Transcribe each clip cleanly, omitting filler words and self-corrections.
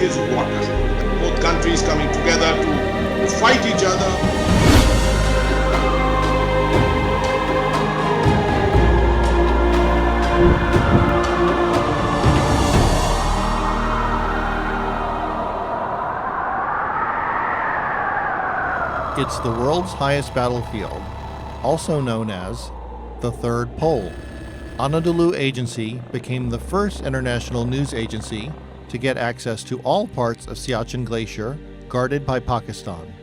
is water. Both countries coming together to fight each other. It's the world's highest battlefield, also known as the Third Pole. Anadolu Agency became the first international news agency to get access to all parts of Siachen Glacier guarded by Pakistan.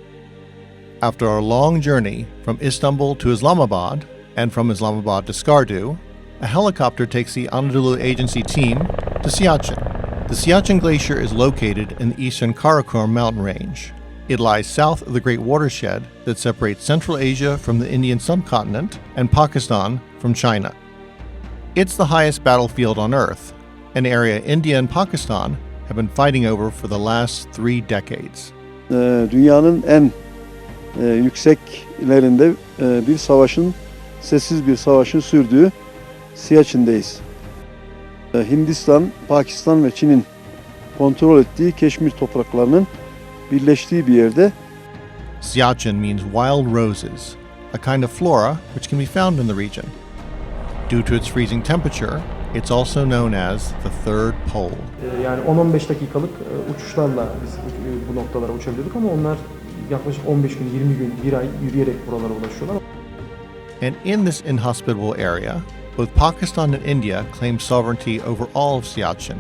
After a long journey from Istanbul to Islamabad and from Islamabad to Skardu, a helicopter takes the Anadolu Agency team to Siachen. The Siachen Glacier is located in the eastern Karakoram mountain range. It lies south of the great watershed that separates Central Asia from the Indian subcontinent and Pakistan from China. It's the highest battlefield on Earth, an area India and Pakistan have been fighting over for the last 3 decades. Dünyanın en yükseklerinde bir savaşın, sessiz bir savaşın sürdüğü Siaçen'deyiz. Hindistan, Pakistan ve Çin'in kontrol ettiği Keşmir topraklarının birleştiği bir yerde. Siachen means wild roses, a kind of flora which can be found in the region. Due to its freezing temperature, it's also known as the Third Pole. Yani 10-15 dakikalık uçuşlarla biz bu noktalara uçabiliyorduk ama onlar yaklaşık 15 gün, 20 gün, 1 ay yürüyerek buralara ulaşıyorlar. And in this inhospitable area, both Pakistan and India claim sovereignty over all of Siachen.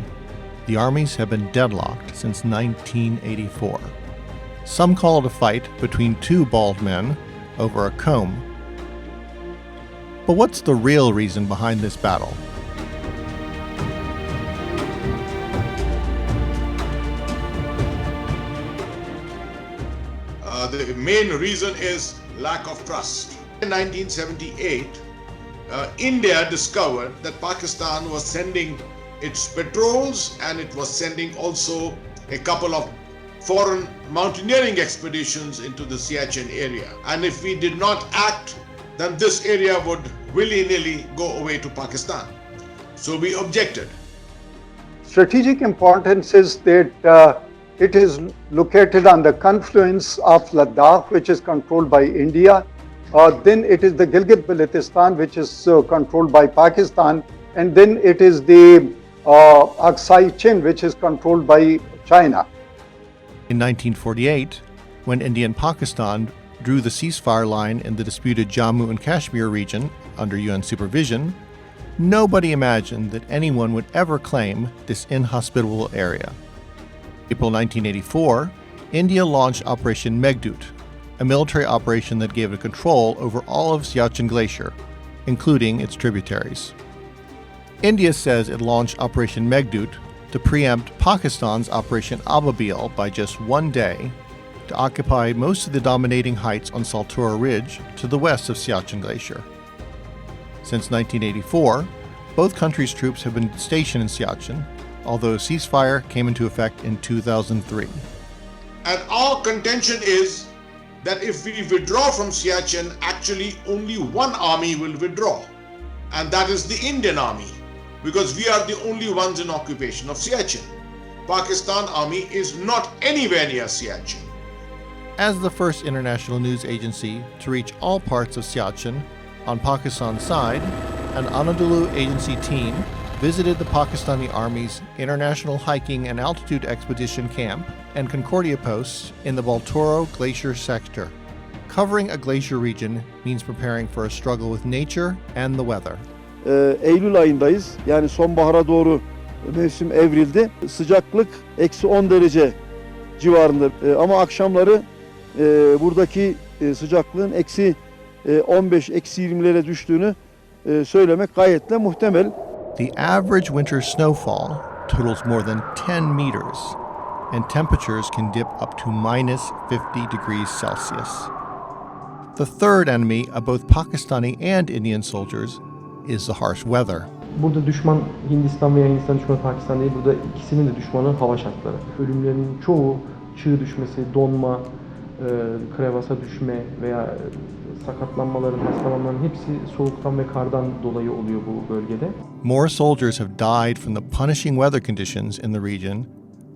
The armies have been deadlocked since 1984. Some call it a fight between 2 bald men over a comb. But what's the real reason behind this battle? The main reason is lack of trust. In 1978, India discovered that Pakistan was sending its patrols and it was sending also a couple of foreign mountaineering expeditions into the Siachen area. And if we did not act, then this area would willy-nilly go away to Pakistan. So we objected. Strategic importance is that it is located on the confluence of Ladakh, which is controlled by India. Then it is the Gilgit-Baltistan, which is controlled by Pakistan. And then it is the Aksai Chin, which is controlled by China. In 1948, when India and Pakistan drew the ceasefire line in the disputed Jammu and Kashmir region under UN supervision, nobody imagined that anyone would ever claim this inhospitable area. April 1984, India launched Operation Meghdoot, a military operation that gave it control over all of Siachen Glacier, including its tributaries. India says it launched Operation Meghdoot to preempt Pakistan's Operation Ababil by just 1 day to occupy most of the dominating heights on Saltoro Ridge to the west of Siachen Glacier. Since 1984, both countries' troops have been stationed in Siachen, although a ceasefire came into effect in 2003. And our contention is that if we withdraw from Siachen, actually only one army will withdraw, and that is the Indian army, because we are the only ones in occupation of Siachen. Pakistan army is not anywhere near Siachen. As the first international news agency to reach all parts of Siachen on Pakistan's side, an Anadolu Agency team visited the Pakistani Army's International Hiking and Altitude Expedition Camp and Concordia posts in the Baltoro Glacier sector. Covering a glacier region means preparing for a struggle with nature and the weather. Eylül ayındayız. Yani sonbahara doğru mevsim evrildi. Sıcaklık -10 derece civarında. Ama akşamları buradaki sıcaklığın -15, -20'lere düştüğünü söylemek gayet de muhtemel. The average winter snowfall totals more than 10 meters, and temperatures can dip up to -50 degrees Celsius. The third enemy of both Pakistani and Indian soldiers is the harsh weather. Burada düşman Hindistan veya Hindistan düşmanı Pakistan değil, burada ikisinin de düşmanı hava şartları. Ölümlerin çoğu çığ düşmesi, donma, krevasa düşme veya sakatlanmaların, hastalanmaların hepsi soğuktan ve kardan dolayı oluyor bu bölgede. More soldiers have died from the punishing weather conditions in the region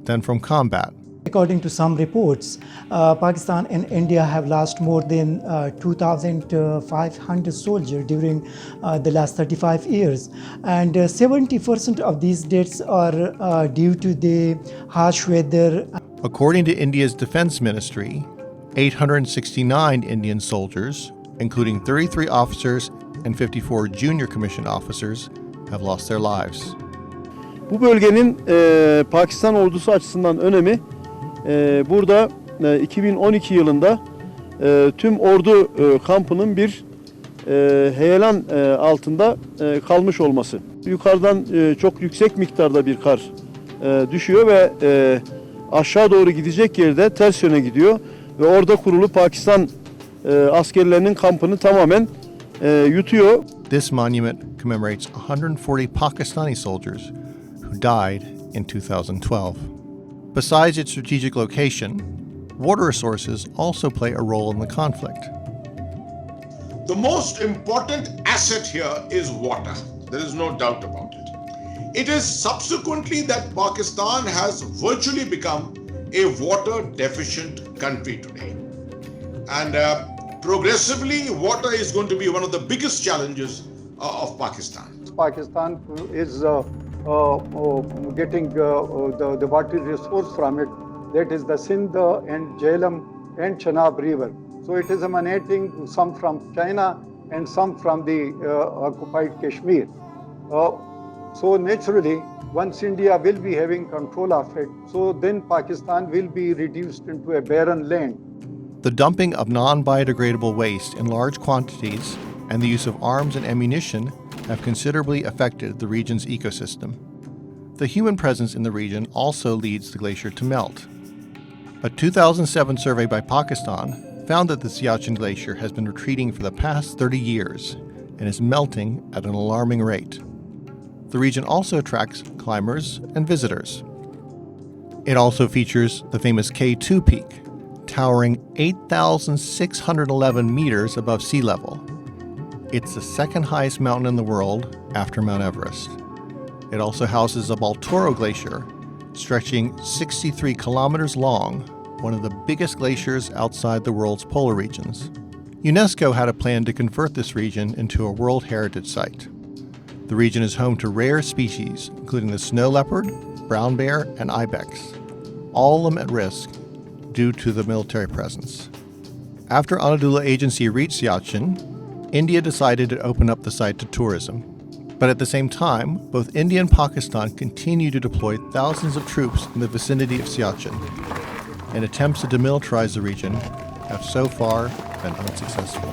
than from combat. According to some reports, Pakistan and India have lost more than 2,500 soldiers during the last 35 years. And 70% of these deaths are due to the harsh weather. According to India's defense ministry, 869 Indian soldiers, including 33 officers and 54 junior commissioned officers, have lost their lives. Bu bölgenin Pakistan ordusu açısından önemi burada 2012 yılında tüm ordu kampının bir heyelan altında kalmış olması. Yukarıdan çok yüksek miktarda bir kar düşüyor ve aşağı doğru gidecek yerde ters yöne gidiyor ve orada kurulu Pakistan askerlerinin kampını tamamen yutuyor. This monument commemorates 140 Pakistani soldiers who died in 2012. Besides its strategic location, water resources also play a role in the conflict. The most important asset here is water. There is no doubt about it. It is subsequently that Pakistan has virtually become a water deficient country today. And progressively, water is going to be one of the biggest challenges of Pakistan. Pakistan is getting the water resource from it. That is the Sindh and Jhelum and Chenab River. So it is emanating some from China and some from the occupied Kashmir. So naturally, once India will be having control of it, so then Pakistan will be reduced into a barren land. The dumping of non-biodegradable waste in large quantities and the use of arms and ammunition have considerably affected the region's ecosystem. The human presence in the region also leads the glacier to melt. A 2007 survey by Pakistan found that the Siachen Glacier has been retreating for the past 30 years and is melting at an alarming rate. The region also attracts climbers and visitors. It also features the famous K2 peak, towering 8,611 meters above sea level. It's the second highest mountain in the world after Mount Everest. It also houses a Baltoro Glacier, stretching 63 kilometers long, one of the biggest glaciers outside the world's polar regions. UNESCO had a plan to convert this region into a World Heritage Site. The region is home to rare species, including the snow leopard, brown bear, and ibex, all of them at risk due to the military presence. After Anadolu Agency reached Siachen, India decided to open up the site to tourism. But at the same time, both India and Pakistan continue to deploy thousands of troops in the vicinity of Siachen, and attempts to demilitarize the region have so far been unsuccessful.